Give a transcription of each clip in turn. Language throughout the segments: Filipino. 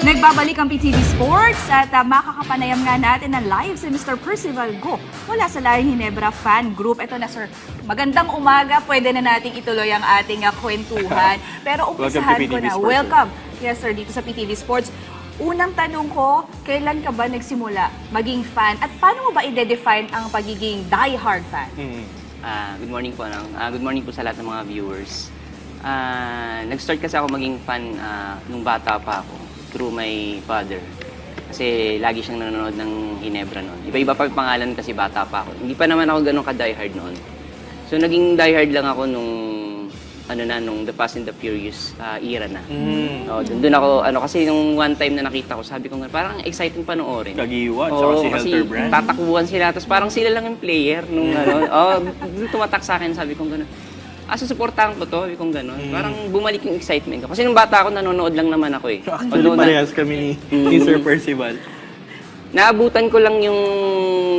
Nagbabalik ang PTV Sports at makakapanayam nga natin ng live si Mr. Percival Go mula sa Lahing Ginebra Fan Group. Ito na sir, magandang umaga. Pwede na nating ituloy ang ating kwentuhan. Pero umpisahan ko na. Welcome. Yes sir, dito sa PTV Sports. Unang tanong ko, kailan ka ba nagsimula maging fan at paano mo ba i-define ang pagiging die-hard fan? Good morning po. Good morning po sa lahat ng mga viewers. Nag-start kasi ako maging fan nung bata pa ako through my father. Kasi lagi siyang nanonood ng Ginebra noon. Iba-iba pa yung pangalan kasi bata pa ako. Hindi pa naman ako ganun ka-diehard noon. So naging diehard lang ako nung The Fast and the Furious era na. Doon ako, kasi nung one time na nakita ko, sabi ko nga, parang exciting panoorin. Kagiwa, tsaka si Helter Brand. Tatakbuhan sila, tapos parang sila lang yung player nung tumatak sa akin, sabi ko gano'n. Susuportahan ko to, sabi ko gano'n. Parang bumalik yung excitement ko. Kasi nung bata ako, nanonood lang naman ako eh. Actually, parehas kami ni Sir Percival. Naabutan ko lang yung,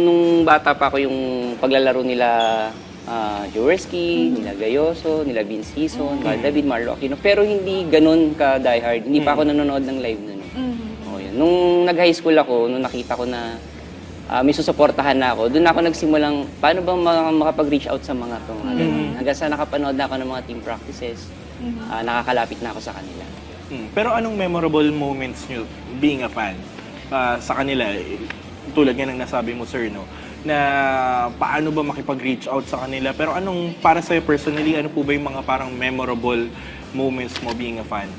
nung bata pa ako, yung paglalaro nila Jaworski, nila Gayoso, nila Vince Hison, David Marlo Aquino. Pero hindi ganun ka diehard. Hindi pa ako nanonood ng live nun. Yun. Nung nag-high school ako, nung nakita ko na may susuportahan na ako, doon ako nagsimulang paano ba makapag-reach out sa mga to. Hanggang sa nakapanood na ako ng mga team practices, nakakalapit na ako sa kanila. Pero anong memorable moments nyo being a fan sa kanila? Tulad nga ng nasabi mo, sir, no? Na paano ba makipag-reach out sa kanila? Pero anong, para sa'yo personally, ano po ba yung mga parang memorable moments mo being a fan?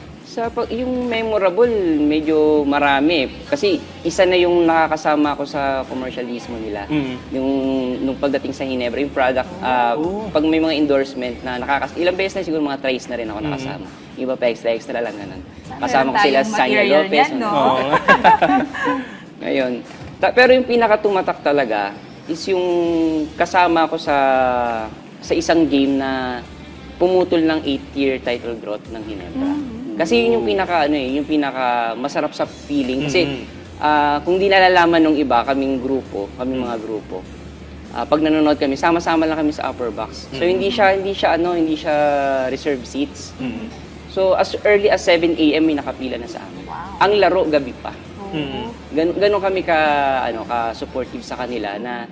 Yung memorable, medyo marami. Kasi isa na yung nakakasama ko sa commercialismo nila. Nung pagdating sa Ginebra, yung product, pag may mga endorsement na ilang beses na siguro mga tries na rin ako nakasama. Iba pa extra lang ganun. Kasama ko sila sa Sanya Lopez. Yan, no? Ngayon. Pero yung pinakatumatak talaga is yung kasama ko sa isang game na pumutol ng 8-year title drought ng Ginebra. Kasi yun yung yung pinaka masarap sa feeling. Kasi kung di nalalaman ng iba, kaming mga grupo, pag nanonood kami, sama-sama lang kami sa upper box. So hindi siya reserved seats. So as early as 7 AM may nakapila na sa amin. Wow. Ang laro gabi pa. Ganon kami ka-supportive sa kanila na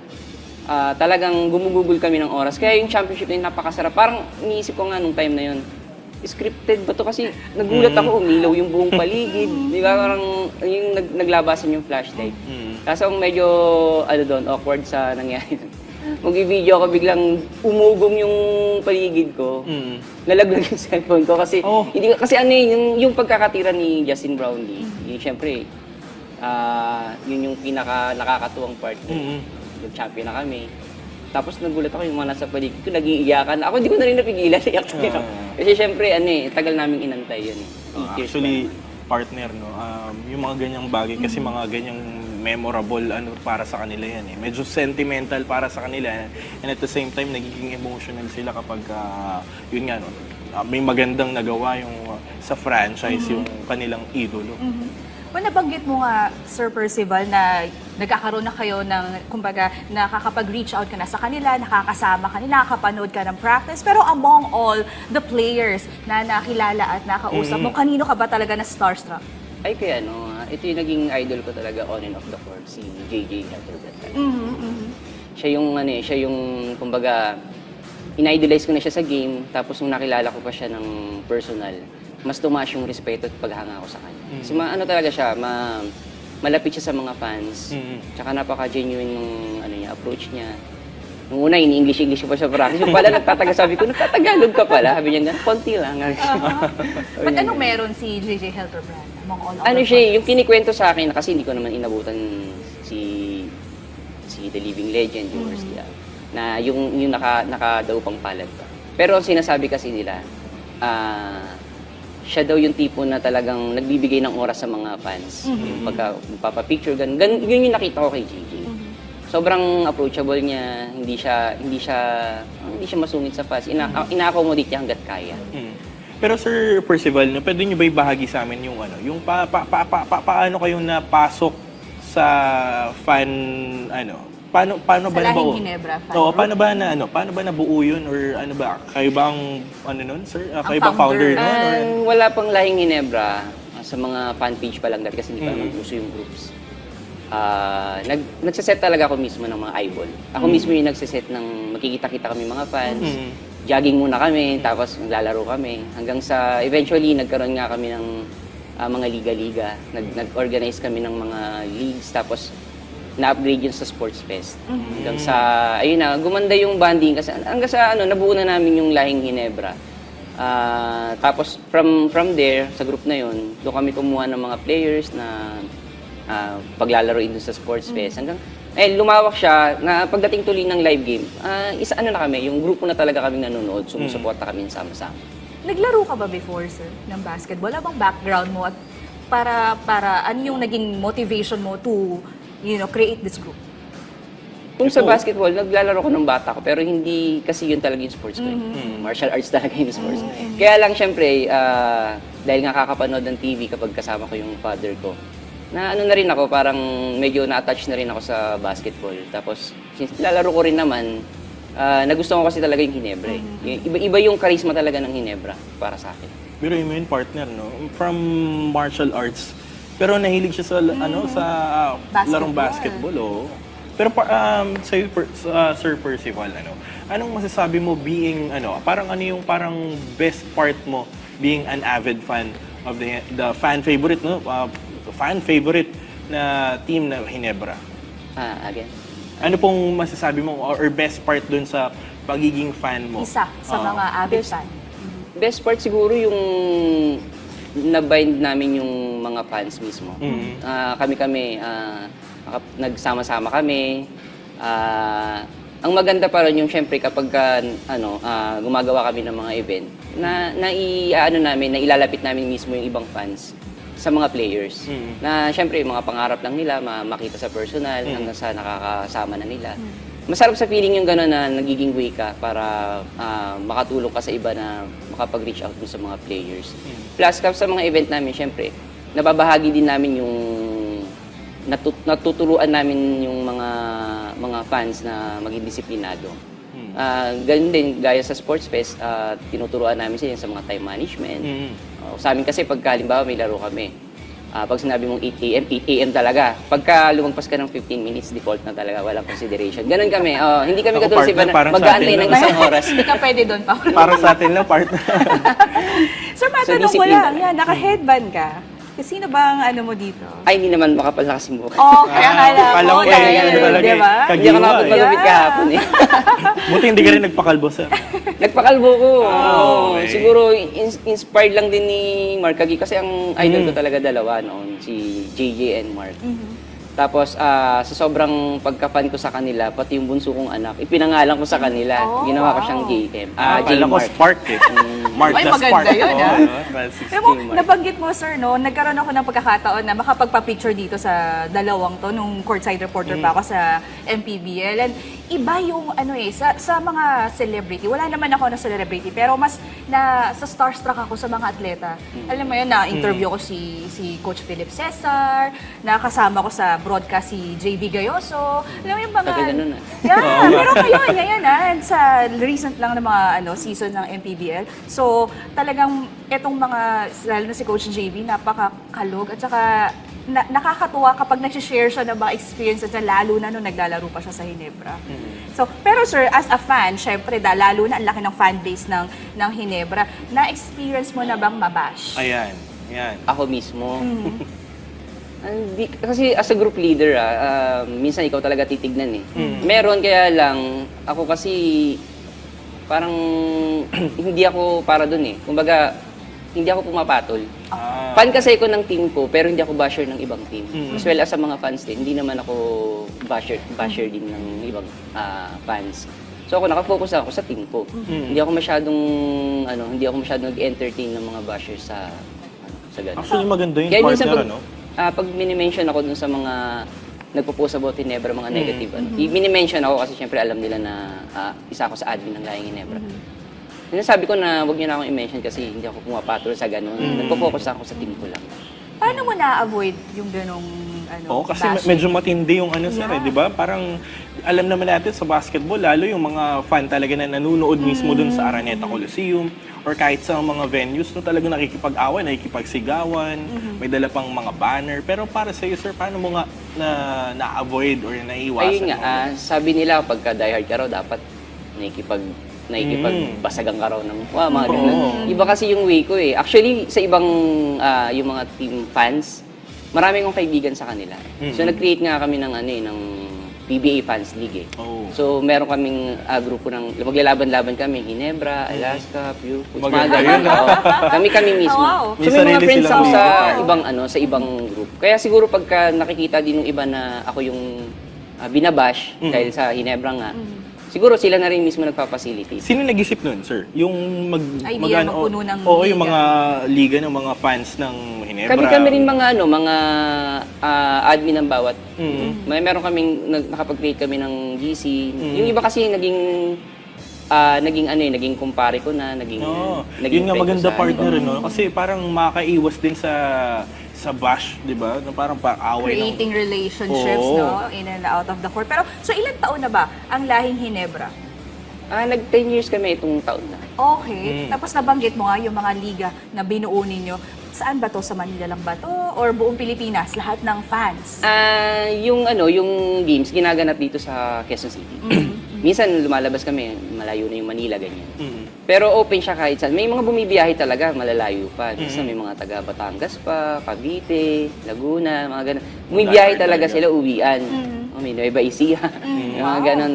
talagang gumugugol kami ng oras. Kaya yung championship na yun, napakasarap. Parang iniisip ko nga nung time na yun, scripted ba to? Kasi nagulat ako, umilaw yung buong paligid. Di ba? Parang yung naglabasan yung flashlight. Kaso medyo, awkward sa nangyari. Mag-video ako, biglang umugong yung paligid ko. Nalaglag yung cellphone ko kasi, yung pagkakatira ni Justin Brownlee, yung syempre, yun yung pinaka nakakatuwang part. Nag-champion na kami. Tapos nagulat ako yung mga nasa paligid ko, nag-iiyakan. Ako hindi ko na rin napigilan. Kasi syempre, tagal naming inantay yun. Actually, partner, no? Yung mga ganyang bagay, kasi mga ganyang memorable para sa kanila yan eh. Medyo sentimental para sa kanila. And at the same time, nagiging emotional sila kapag, yun nga, no? May magandang nagawa yung sa franchise, yung kanilang idolo. Well, nabanggit mo nga, Sir Percival, na nagkakaroon na kayo ng, kumbaga, nakakapag-reach out ka na sa kanila, nakakasama ka nila, nakakapanood ka ng practice. Pero among all the players na nakilala at nakausap mo, kanino ka ba talaga na starstruck? Ay, kaya ito yung naging idol ko talaga on and off the court, si JJ Helter Brand. Siya yung, kumbaga, in-idolize ko na siya sa game, tapos nung nakilala ko pa siya ng personal, mas tumaas yung respeto at paghanga ko sa kanya. Kasi talaga siya, malapit siya sa mga fans. Tsaka napaka-genuine nung approach niya. Nung una, ini-English pa siya practice. Yung pala sabi ko, nagtatagalog ka pala. Sabi niya, konti lang. But anong meron si JJ Helter Brand among all yung kinikwento sa akin, kasi hindi ko naman inabutan si The Living Legend, Jaworski, na yung nakadaw pang palad pa. Pero ang sinasabi kasi nila, siya daw yung tipo na talagang nagbibigay ng oras sa mga fans. Yung magpapapicture, ganun yung nakita ko kay JJ. Sobrang approachable niya, hindi siya masungit sa fans. Ina-accommodate niya hangga't kaya. Pero Sir Percival, pwede niyo ba ibahagi sa amin yung paano kayong napasok sa fan Paano ba Sa nabuo? Lahing Ginebra Fan Oo, Group? paano ba nabuo yun or ano ba? Kayo ba ang nun, sir? Ang Kayo ba founder founder. nun? Or? Wala pang Lahing Ginebra. sa mga fan page pa lang dati kasi hindi pa naman uso yung groups. Nagsiset talaga ako mismo ng mga eyeball. Ako mismo yung nagsiset ng magkikita-kita kami mga fans. Jogging muna kami, tapos naglalaro kami. Hanggang sa eventually nagkaroon nga kami ng mga liga-liga. Nag-organize kami ng mga leagues, tapos na-upgrade yun sa Sports Fest. Hanggang sa, ayun na, gumanda yung bonding kasi hanggang sa nabuo na namin yung Lahing Ginebra. Tapos from there, sa group na yun, doon kami kumuha ng mga players na paglalaroin doon sa Sports Fest. Hanggang lumawak siya na pagdating tuloy ng live game, na kami, yung grupo na talaga kaming nanonood, sumusuporta kami sama-sama. Naglaro ka ba before, sir, ng basketball? Wala bang background mo at para ano yung naging motivation mo to, create this group? Kung sa basketball, naglalaro ko ng bata ko, pero hindi kasi yun talaga yung sports ko. Martial arts talaga yung sports. Kaya lang, syempre, dahil nga kakapanood ng TV kapag kasama ko yung father ko, na na rin ako, parang medyo na-attach na rin ako sa basketball. Tapos, since lalaro ko rin naman, nagustuhan ko kasi talaga yung Ginebra. Iba yung charisma talaga ng Ginebra para sa akin. Pero yung main partner, no? From martial arts. Pero nahilig siya sa, sa larong basketball, oh. Pero Sir Percival, anong masasabi mo being, parang yung parang best part mo being an avid fan of the fan favorite, no? Fan favorite na team na Ginebra. Again? Ano pong masasabi mo or best part dun sa pagiging fan mo? Isa sa mga avid fan. Best part siguro yung na-bind namin yung mga fans mismo. Kami-kami, nagsama-sama kami. Ang maganda pa rin yung syempre kapag gumagawa kami ng mga event, na ilalapit namin mismo yung ibang fans sa mga players. Na syempre, mga pangarap lang nila, makita sa personal, hanggang sa nakakasama na nila. Masarap sa feeling yung gano'n na nagiging way ka para makatulong ka sa iba na makapag-reach out dun sa mga players. Plus, sa mga event namin, syempre, nababahagi din namin yung natuturuan namin yung mga fans na maging disiplinado. Ganun din, gaya sa Sports Fest, tinuturuan namin sila sa mga time management. Sa amin kasi, pagka halimbawa may laro kami, pag sinabi mong 8 a.m., 8 a.m. talaga. Pagka lumagpas ka ng 15 minutes, default na talaga, walang consideration. Ganun kami. Hindi kami katulad sa iba na mag-aantay ng isang oras. Hindi ka pwede doon, Paolo. Para sa atin lang, partner. Sir, matanong ko lang, naka-headband ka. Sino bang mo dito? Ay, hindi naman makapal na kasi mukha. Kaya akala ko, di ba? Hindi ako nakapagpagupit kahapon eh. Buti hindi ka rin nagpakalbo, sir. Nagpakalbo ko. Okay. Siguro, inspired lang din ni Mark Kagi kasi ang idol ko talaga dalawa noon, si JJ and Mark. Tapos, sa sobrang pagka-fan ko sa kanila, pati yung bunso kong anak, ipinangalan ko sa kanila. Ginawa ko siyang JM. J Kala ko Mark. Spark eh. Mark Ay, the maganda Spark. yun, Oo, Pero mo, nabanggit mo, sir, nagkaroon ako ng pagkakataon na makapagpa-picture dito sa dalawang to, nung courtside reporter pa ako sa MPBL. And iba yung, sa mga celebrity. Wala naman ako na celebrity, pero mas sa starstruck ako sa mga atleta. Alam mo yun, na-interview ko si Coach Philip Cesar, nakasama ko sa broadcast si JB Gayoso. Alam mo yung mga... Tagal na nun, Yeah, pero ngayon sa recent lang na mga season ng MPBL. So, talagang etong mga, lalo na si Coach JB, napakakalog at saka nakakatuwa kapag nag-share siya ng mga experiences niya, lalo na nung naglalaro pa siya sa Ginebra. So, pero sir, as a fan, syempre, lalo na ang laki ng fan base ng Ginebra, na-experience mo na bang mabash? Ayan. Ako mismo. Kasi as a group leader, minsan ikaw talaga titignan eh. Meron, kaya lang, ako kasi parang hindi ako para dun eh. Kumbaga, hindi ako pumapatol. Fan kasi ako ng team ko, pero hindi ako basher ng ibang team. As well as sa mga fans din, hindi naman ako basher din ng ibang fans. So ako nakafocus ako sa team ko. Hindi ako masyadong nag-entertain ng mga bashers sa ganun. Actually, maganda yung Kaya minsan partner, pag minimension ako dun sa mga nagpo-post about Ginebra, mga negative, minimension ako kasi syempre alam nila na isa ako sa admin ng Lahing Ginebra. Sabi ko na wag niyo na akong i-mention kasi hindi ako pumapatol sa ganun. Nagpo-focus ako sa team ko lang. Paano mo na-avoid yung ganong Oo, kasi bashing? medyo matindi yung sir, Yeah. di ba? Parang alam naman natin sa basketball, lalo yung mga fan talaga na nanonood mismo dun sa Araneta Coliseum or kahit sa mga venues no talagang nakikipag-away, nakikipagsigawan, may dala pang mga banner. Pero para sa iyo, sir, paano mo nga na-avoid or naiiwasan? Ayun nga, sabi nila pagka diehard ka raw, dapat nakikipagbasagan ka raw ng mga ganun. Iba kasi yung way ko eh. Actually, sa ibang, yung mga team fans, marami akong kaibigan sa kanila. So, nag-create nga kami ng, ng PBA Fans League eh. Oh. So, meron kaming grupo ng, maglalaban-laban kami, Ginebra, Alaska, Pure Foods, mga Maganda ganun. yun, no? Kami mismo. Wow. So, May may mga sarili friends silang ako sa grupo. sa ibang group. Kaya siguro pagka nakikita din ng iba na ako yung binabash dahil sa Ginebra nga, siguro sila na rin mismo nagpa-facilitate. Sino nag-isip nun, sir? Yung Idea magpuno ng Oo, yung liga. mga liga ng mga fans ng Ginebra. Kami rin mga admin ng bawat. Meron kaming nakapag-create kami ng GC. Yung iba kasi naging kumpare ko na, naging Yun nga friend ko maganda sa- partner, no? Kasi parang makaiwas din sa bash, di ba? Na parang away ng... Creating relationships, Oo. no? In and out of the court. Pero, so ilan taon na ba ang lahing Ginebra? Nag-10 years kami itong taon na. Okay. Tapos nabanggit mo nga yung mga liga na binuo ninyo. Saan ba to? Sa Manila lang ba to? Or buong Pilipinas? Lahat ng fans? Yung games ginaganap dito sa Quezon City. Minsan lumalabas kami, malayo na yung Manila, ganyan. Pero open siya kahit saan. May mga bumibiyahe talaga, malalayo pa. Minsan may mga taga Batangas pa, Cavite, Laguna, mga ganun. Bumibiyahe talaga sila, uwian. May Nueva Ecija. Yung mga Wow. ganun.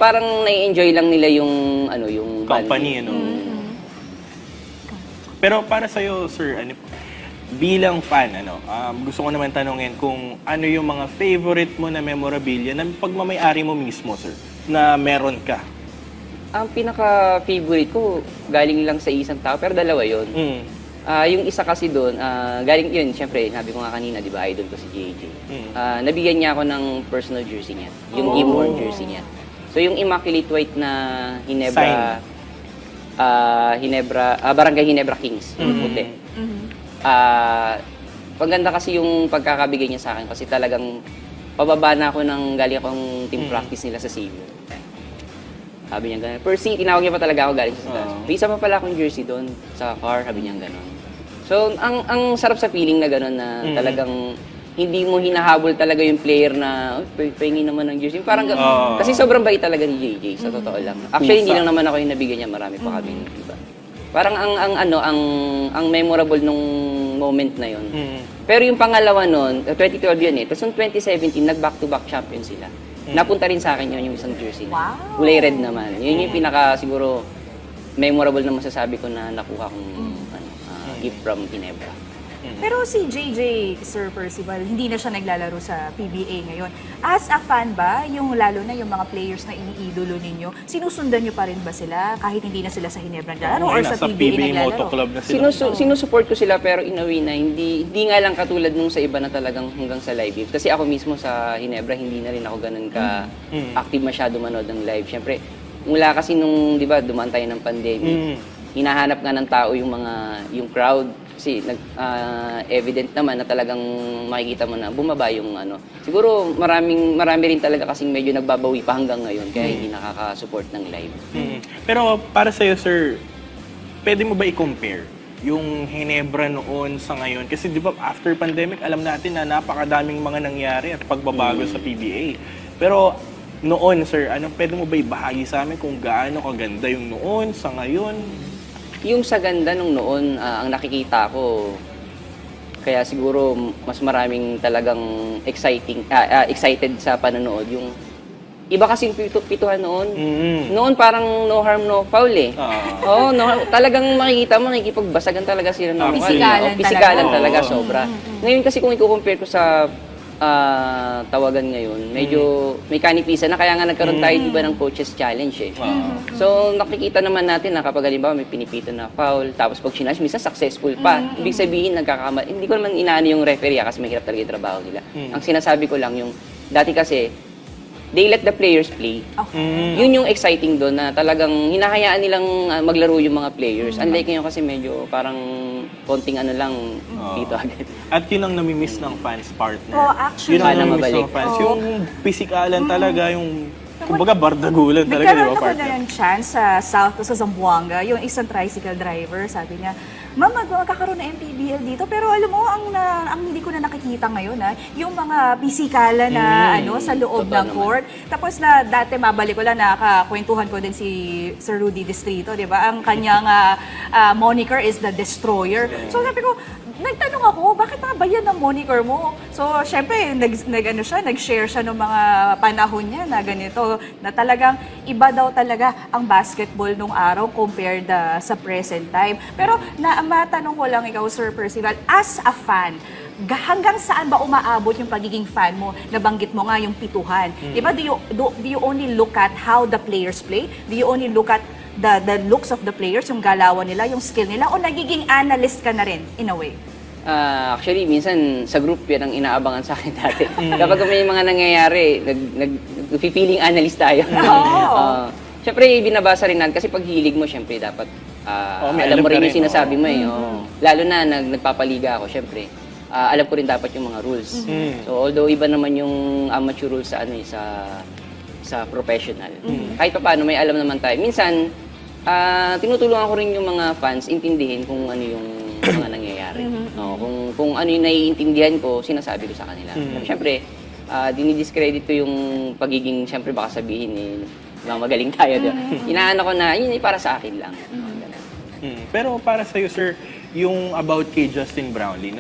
Parang nai-enjoy lang nila yung yung Company, bonding. Pero para sa'yo, sir, bilang fan, gusto ko naman tanungin kung ano yung mga favorite mo na memorabilia na pagmamayari mo mismo, sir, na meron ka. Ang pinaka-favorite ko, galing lang sa isang tao, pero dalawa yon. Yung isa kasi doon, galing yun, syempre, sabi ko nga kanina, di ba, idol ko si JJ. Nabigyan niya ako ng personal jersey niya, yung game-worn jersey niya. So yung Immaculate White na Ginebra, Barangay Ginebra Kings, yung puti. Paganda kasi yung pagkakabigay niya sa akin kasi talagang pababa na ako ng galing akong team practice nila sa Xavier. Sabi niya gano'n. Percy, tinawag niya pa talaga ako galing sa taas. May isa pa pala akong jersey doon sa car, sabi niya gano'n. So, ang sarap sa feeling na gano'n na talagang hindi mo hinahabol talaga yung player na, pahingin naman ng jersey. Parang kasi sobrang bait talaga ni JJ, sa totoo lang. Actually, hindi lang naman ako yung nabigyan niya, marami pa kami, di ba? Parang ang memorable nung moment na yon. Pero yung pangalawa nun, 2012 yun eh. Tapos noong 2017, nag-back-to-back champion sila. Napunta rin sa akin yun yung isang jersey na. Wow. Kulay red naman. Yun yung pinaka siguro memorable na masasabi ko na nakuha kong gift from Ginebra. Pero si JJ, Sir Percival, hindi na siya naglalaro sa PBA ngayon. As a fan ba, yung lalo na yung mga players na iniidolo ninyo, sinusundan nyo pa rin ba sila kahit hindi na sila sa Ginebra naglalaro or sa nasa PBA naglalaro? Moto Club na sila. Sinusupport ko sila pero in a way na hindi nga lang katulad nung sa iba na talagang hanggang sa live games. Kasi ako mismo sa Ginebra, hindi na rin ako ganun ka-active masyado manood ng live. Siyempre, mula kasi nung, di ba, dumaan tayo ng pandemic, hinahanap nga ng tao yung crowd. Kasi evident naman na talagang makikita mo na bumaba yung Siguro marami rin talaga kasing medyo nagbabawi pa hanggang ngayon kaya hindi nakaka-support ng live. Pero para sa'yo, sir, pwede mo ba i-compare yung Ginebra noon sa ngayon? Kasi di ba after pandemic, alam natin na napakadaming mga nangyari at pagbabago sa PBA. Pero noon, sir, pwede mo ba ibahagi sa amin kung gaano kaganda yung noon sa ngayon? Yung sa ganda nung noon, ang nakikita ko, kaya siguro mas maraming talagang excited sa panonood. Yung iba kasing pituhan noon. Noon parang no harm, no foul eh. Oo, talagang makikita mo, nakikipagbasagan talaga sila ng Pisikalan talaga sobra. Ngayon kasi kung i-compare ko sa tawagan ngayon, medyo may kanipisan na kaya nga nagkaroon tayo diba ng coaches challenge eh. So nakikita naman natin na kapag halimbawa may pinipito na foul, tapos pag sinalish, minsan successful pa. Ibig sabihin nagkakamali. Hindi ko naman inaano yung referee kasi mahirap talaga yung trabaho nila. Ang sinasabi ko lang yung dati kasi they let the players play. Yun yung exciting doon na talagang hinahayaan nilang maglaro yung mga players. Unlike ngayon kasi medyo parang konting ano lang, dito agad. At yun ang namimiss ng fans partner. Oh, actually. Yun ang Sana namimiss mabalik. ng fans. Oo. Yung pisikalan talaga, yung kumbaga bardagulan talaga, di Nagkaroon ba ako partner? na ng chance sa South, sa Zamboanga, yung isang tricycle driver, sabi niya, Ma'am, magkakaroon na MPBL dito, pero alam mo, ang hindi ko na nakikita ngayon, yung mga pisikalan na sa loob Totoo ng naman. court. Tapos na dati, mabalik ko lang, nakakwentuhan ko din si Sir Rudy Distrito, di ba? Ang kanyang moniker is the Destroyer. So sabi ko, nagtanong ako, bakit nga ba yan ang moniker mo? So, syempre, nag-share siya ng mga panahon niya na ganito, na talagang iba daw talaga ang basketball nung araw compared sa present time. Pero, matanong ko lang ikaw, Sir Percival, as a fan, hanggang saan ba umaabot yung pagiging fan mo? Nabanggit mo nga yung pituhan. Di ba, do you only look at how the players play? Do you only look at the looks of the players, yung galawan nila, yung skill nila, o nagiging analyst ka na rin, in a way? Actually, minsan sa group yan ang inaabangan sa akin dati. Kapag may mga nangyayari, nag-feeling analyst tayo. Siyempre, binabasa rin natin kasi pag hilig mo, siyempre, dapat may alam mo alam ka rin yung rin, sinasabi mo eh. Lalo na nagpapaliga ako, siyempre. Alam ko rin dapat yung mga rules. So, although iba naman yung amateur rules sa sa professional. Kahit pa paano, may alam naman tayo. Minsan, tinutulungan ko rin yung mga fans intindihin kung ano yung mga nangyayari. Kung ano yung naiintindihan ko, sinasabi ko sa kanila. Siyempre, dinidiscredit ko yung pagiging, siyempre baka sabihin magaling tayo. Inaano ko na, yun ay para sa akin lang. Pero para sa'yo, sir, yung about kay Justin Brownlee,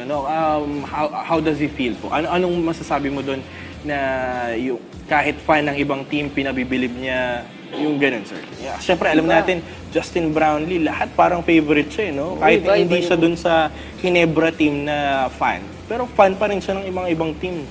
how does he feel po? Anong masasabi mo doon na yung, kahit fan ng ibang team, pinabibilib niya yung ganun, sir? Yeah, siyempre, alam natin, Justin Brownlee, lahat parang favorite siya, no? Kahit Iba, hindi iba siya yung- dun sa Ginebra team na fan. Pero fan pa rin siya ng ibang team.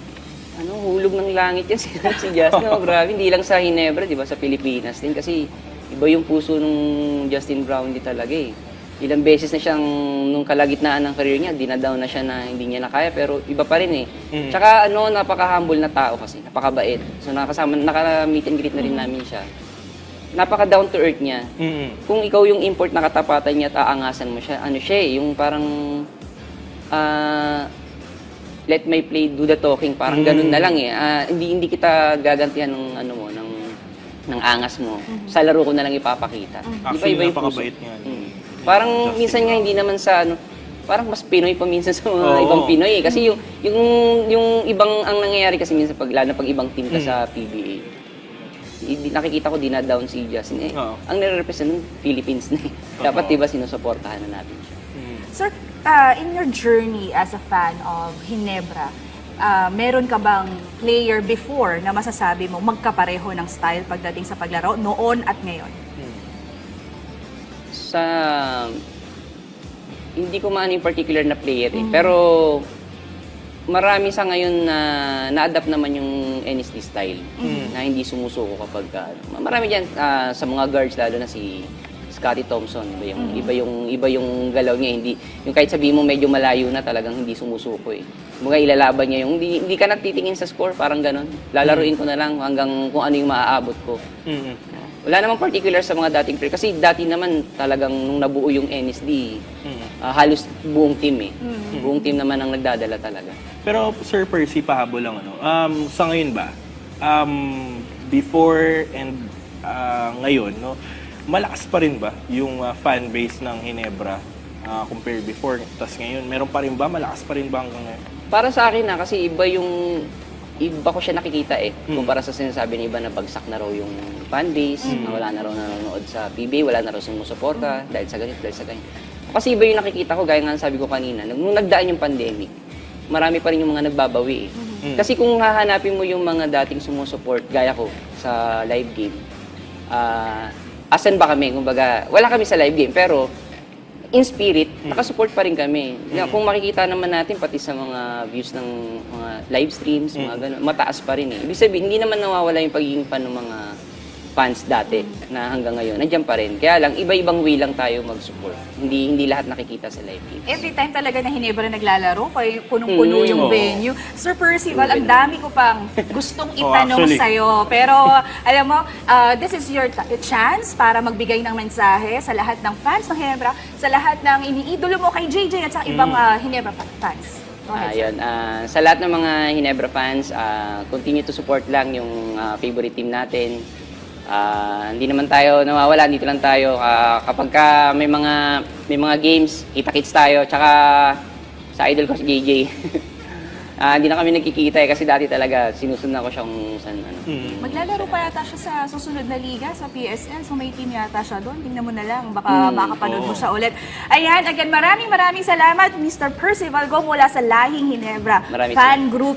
Hulog ng langit yan si Justin. Grabe, hindi lang sa Ginebra, di ba? Sa Pilipinas din. Kasi iba yung puso nung Justin Brownlee talaga eh. Ilang beses na siyang, nung kalagitnaan ng career niya, dinadown na siya na hindi niya nakaya, pero iba pa rin eh. Tsaka napaka-humble na tao kasi, napakabait. So naka-meet and greet na rin namin siya. Napaka-down to earth niya. Kung ikaw yung import na katapatan niya at aangasan mo siya, yung parang, let my play do the talking, parang ganun na lang eh. Hindi kita gagantihan ng ng angas mo. Sa laro ko na lang ipapakita. Actually, Iba-iba yung puso. napakabait niya. Parang minsan nga hindi naman sa parang mas Pinoy pa minsan sa mga Oo. ibang Pinoy eh. Kasi yung ibang ang nangyayari kasi minsan lalo pag ibang team ka sa PBA. Nakikita ko dina-down si Justin Oo. Ang nire-represent ng Philippines na eh. Dapat 'di ba sinusuportahan na natin siya. Sir, in your journey as a fan of Ginebra, meron ka bang player before na masasabi mo magkapareho ng style pagdating sa paglaro noon at ngayon? Hindi ko maano yung particular na player eh. Pero marami sa ngayon na na-adapt naman yung NST style na hindi sumusuko kapag marami diyan sa mga guards lalo na si Scottie Thompson, iba yung galaw niya, yung kahit sabihin mo medyo malayo na talagang hindi sumusuko eh. Mga ilalaban niya yung hindi ka natitingin sa score, parang ganun. Lalaruin ko na lang hanggang kung ano yung maaabot ko. Wala namang particular sa mga dating player kasi dati naman talagang nung nabuo yung NSD, halos buong team eh. Buong team naman ang nagdadala talaga. Pero Sir Percy, pahabol lang sa ngayon ba, before and ngayon, malakas pa rin ba yung fan base ng Ginebra compared before? Tas ngayon, meron pa rin ba? Malakas pa rin ba hanggang ngayon? Para sa akin kasi iba ko siya nakikita eh. Kumpara sa sinasabi ng iba na bagsak na raw yung fan base, na wala na raw nanonood sa PBA, wala na raw sumusuporta dahil sa ganito, dahil sa ganito. Kasi iba yung nakikita ko, gaya nga sabi ko kanina, nung nagdaan yung pandemic, marami pa rin yung mga nagbabawi eh. Kasi kung hahanapin mo yung mga dating sumusuport, gaya ko sa live game, asan ba kami? Kumbaga, wala kami sa live game, pero in spirit, nakasupport pa rin kami. Kung makikita naman natin, pati sa mga views ng mga live streams, mga ganun, mataas pa rin eh. Ibig sabihin, hindi naman nawawala yung pagiging fan ng mga fans dati na hanggang ngayon, nandiyan pa rin. Kaya lang, iba-ibang way lang tayo mag-support. Hindi lahat nakikita sa live games. Every time talaga na Hinebra naglalaro, punong-puno yung oo. venue. Sir Percival, ang dami ko pang gustong itanong actually. sa'yo. Pero alam mo, this is your chance para magbigay ng mensahe sa lahat ng fans ng Hinebra, sa lahat ng iniidolo mo kay JJ at sa ibang Hinebra fans. Go ahead, sir. Ayun, sa lahat ng mga Hinebra fans, continue to support lang yung favorite team natin. Hindi naman tayo nawawala, dito lang tayo. Kapag may mga games, kita-kits tayo. Tsaka sa idol ko si JJ. Hindi na kami nagkikita kasi dati talaga sinusundan ko siya kung saan ano. Maglalaro pa yata siya sa susunod na liga sa PSL. So may team yata siya doon. Tingnan mo na lang. Baka makapanood mo siya ulit. Ayan, again, maraming salamat Mr. Percival Go mula sa Lahing Hinebra Maraming Fan Group.